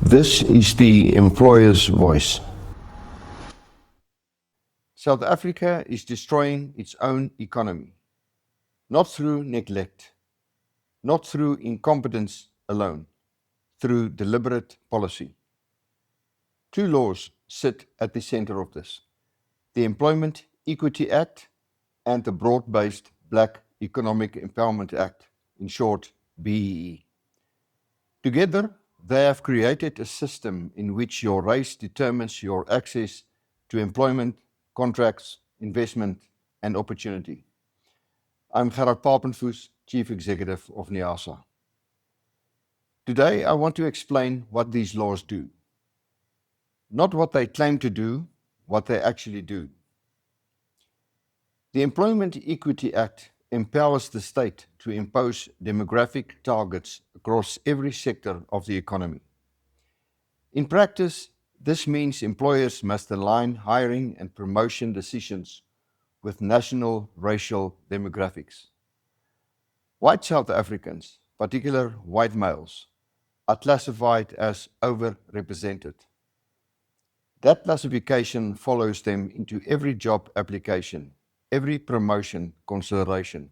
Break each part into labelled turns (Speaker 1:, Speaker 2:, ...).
Speaker 1: This is the employer's voice. South Africa is destroying its own economy, not through neglect, not through incompetence alone, through deliberate policy. Two laws sit at the center of this: the Employment Equity Act and the Broad-Based Black Economic Empowerment Act, in short, BEE. Together, they have created a system in which your race determines your access to employment, contracts, investment, and opportunity. I'm Gerard Papenfoos, Chief Executive of NEASA. Today, I want to explain what these laws do. Not what they claim to do, what they actually do. The Employment Equity Act empowers the state to impose demographic targets across every sector of the economy. In practice, this means employers must align hiring and promotion decisions with national racial demographics. White South Africans, particularly white males, are classified as overrepresented. That classification follows them into every job application, every promotion consideration,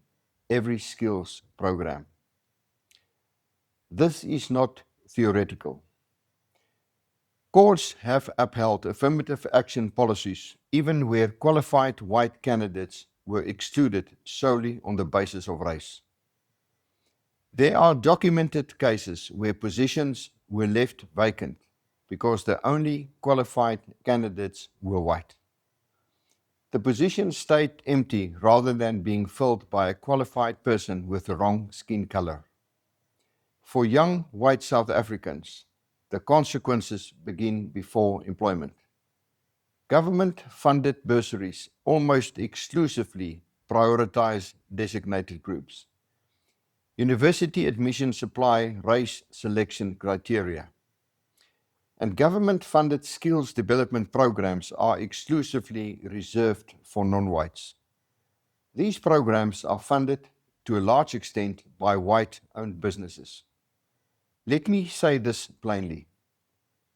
Speaker 1: every skills program. This is not theoretical. Courts have upheld affirmative action policies even where qualified white candidates were excluded solely on the basis of race. There are documented cases where positions were left vacant because the only qualified candidates were white. The position stayed empty rather than being filled by a qualified person with the wrong skin color. For young white South Africans, the consequences begin before employment. Government-funded bursaries almost exclusively prioritize designated groups. University admissions apply race selection criteria. And government-funded skills development programs are exclusively reserved for non-whites. These programs are funded to a large extent by white-owned businesses. Let me say this plainly.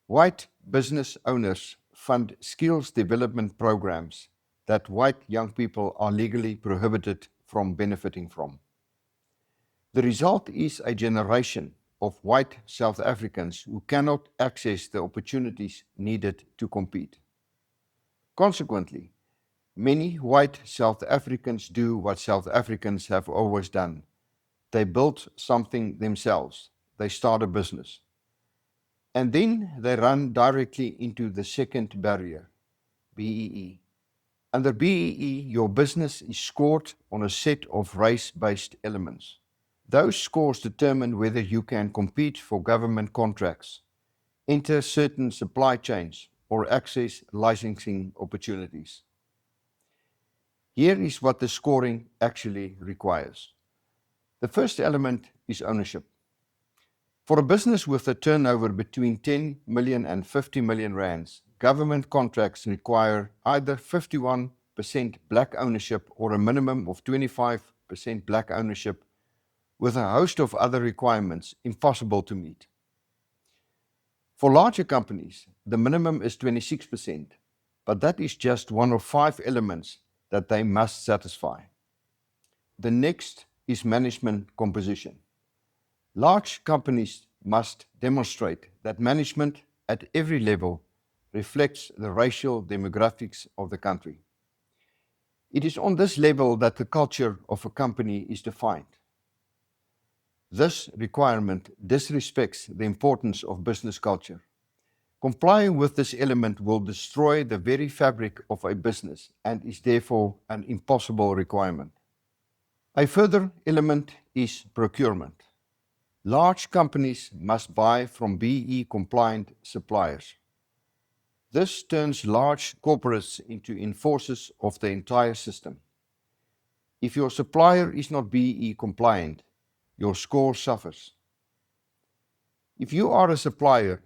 Speaker 1: White business owners fund skills development programs that white young people are legally prohibited from benefiting from. The result is a generation of white South Africans who cannot access the opportunities needed to compete. Consequently, many white South Africans do what South Africans have always done. They build something themselves. They start a business. And then they run directly into the second barrier, BEE. Under BEE, your business is scored on a set of race-based elements. Those scores determine whether you can compete for government contracts, enter certain supply chains, or access licensing opportunities. Here is what the scoring actually requires. The first element is ownership. For a business with a turnover between 10 million and 50 million rands, government contracts require either 51% black ownership or a minimum of 25% black ownership, with a host of other requirements impossible to meet. For larger companies, the minimum is 26%, but that is just one of 5 elements that they must satisfy. The next is management composition. Large companies must demonstrate that management at every level reflects the racial demographics of the country. It is on this level that the culture of a company is defined. This requirement disrespects the importance of business culture. Complying with this element will destroy the very fabric of a business and is therefore an impossible requirement. A further element is procurement. Large companies must buy from BEE-compliant suppliers. This turns large corporates into enforcers of the entire system. If your supplier is not BEE-compliant, your score suffers. If you are a supplier,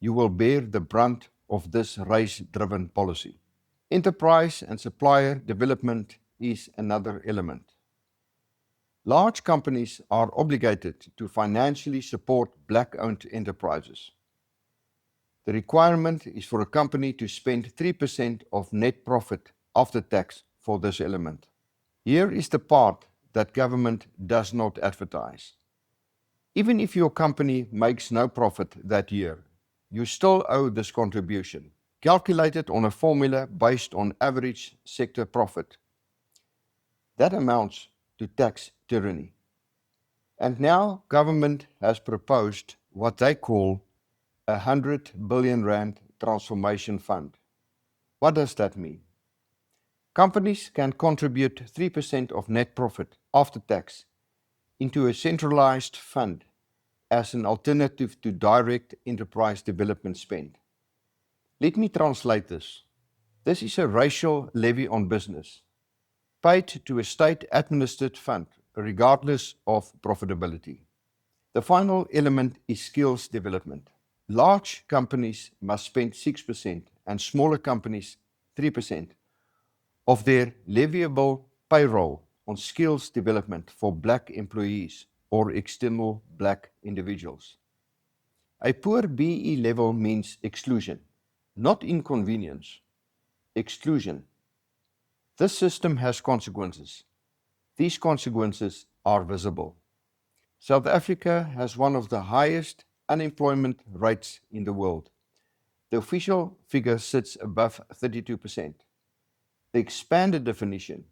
Speaker 1: you will bear the brunt of this race-driven policy. Enterprise and supplier development is another element. Large companies are obligated to financially support black-owned enterprises. The requirement is for a company to spend 3% of net profit after tax for this element. Here is the part that government does not advertise. Even if your company makes no profit that year, you still owe this contribution, calculated on a formula based on average sector profit. That amounts to tax tyranny. And now government has proposed what they call a 100 billion rand transformation fund. What does that mean? Companies can contribute 3% of net profit after tax into a centralized fund as an alternative to direct enterprise development spend. Let me translate this. This is a racial levy on business, paid to a state-administered fund, regardless of profitability. The final element is skills development. Large companies must spend 6% and smaller companies 3% of their leviable payroll on skills development for black employees or external black individuals. A poor BE level means exclusion, not inconvenience, exclusion. This system has consequences. These consequences are visible. South Africa has one of the highest unemployment rates in the world. The official figure sits above 32%. The expanded definition,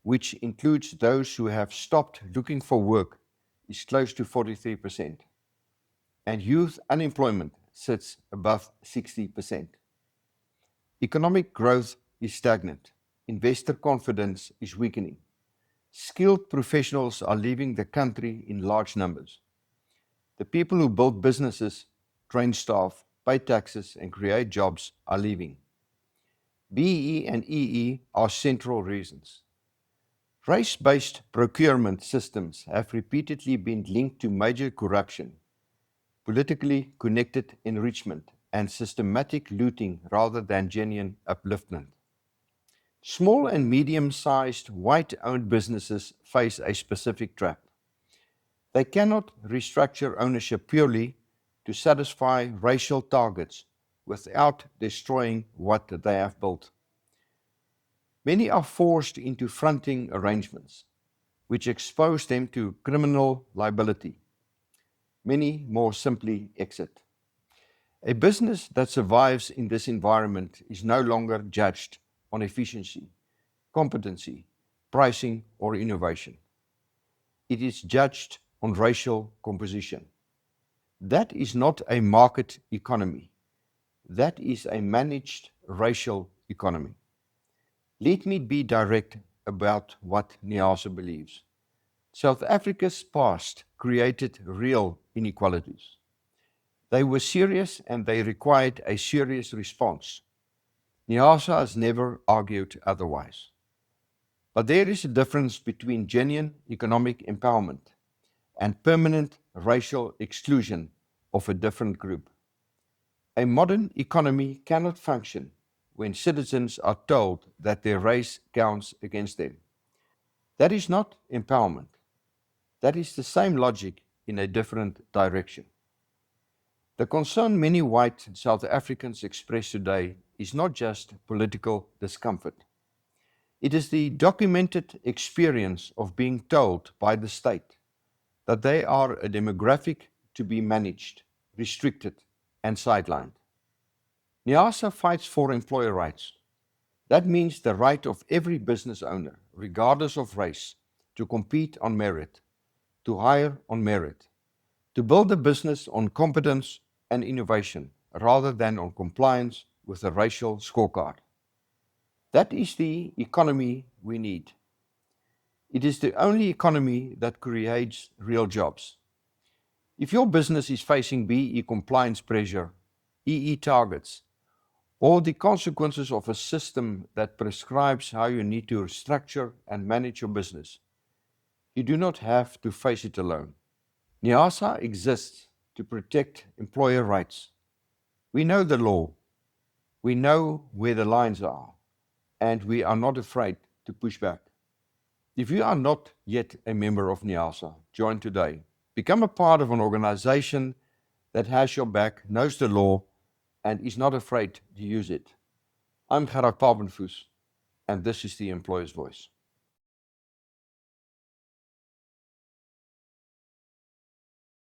Speaker 1: which includes those who have stopped looking for work, is close to 43%. And youth unemployment sits above 60%. Economic growth is stagnant. Investor confidence is weakening. Skilled professionals are leaving the country in large numbers. The people who build businesses, train staff, pay taxes, and create jobs are leaving. BE and EE are central reasons. Race-based procurement systems have repeatedly been linked to major corruption, politically connected enrichment, and systematic looting rather than genuine upliftment. Small and medium-sized white-owned businesses face a specific trap. They cannot restructure ownership purely to satisfy racial targets without destroying what they have built. Many are forced into fronting arrangements, which expose them to criminal liability. Many more simply exit. A business that survives in this environment is no longer judged on efficiency, competency, pricing, or innovation. It is judged on racial composition. That is not a market economy. That is a managed racial economy. Let me be direct about what NIASA believes. South Africa's past created real inequalities. They were serious and they required a serious response. NIASA has never argued otherwise. But there is a difference between genuine economic empowerment and permanent racial exclusion of a different group. A modern economy cannot function when citizens are told that their race counts against them. That is not empowerment. That is the same logic in a different direction. The concern many white South Africans express today is not just political discomfort. It is the documented experience of being told by the state that they are a demographic to be managed, restricted, and sidelined. NIASA fights for employer rights. That means the right of every business owner, regardless of race, to compete on merit, to hire on merit, to build a business on competence and innovation rather than on compliance with a racial scorecard. That is the economy we need. It is the only economy that creates real jobs. If your business is facing BE compliance pressure, EE targets, or the consequences of a system that prescribes how you need to structure and manage your business, you do not have to face it alone. NIASA exists to protect employer rights. We know the law. We know where the lines are, and we are not afraid to push back. If you are not yet a member of NIASA, join today. Become a part of an organization that has your back, knows the law, and is not afraid to use it. I'm Gerard Papenfuss, and this is the Employer's Voice.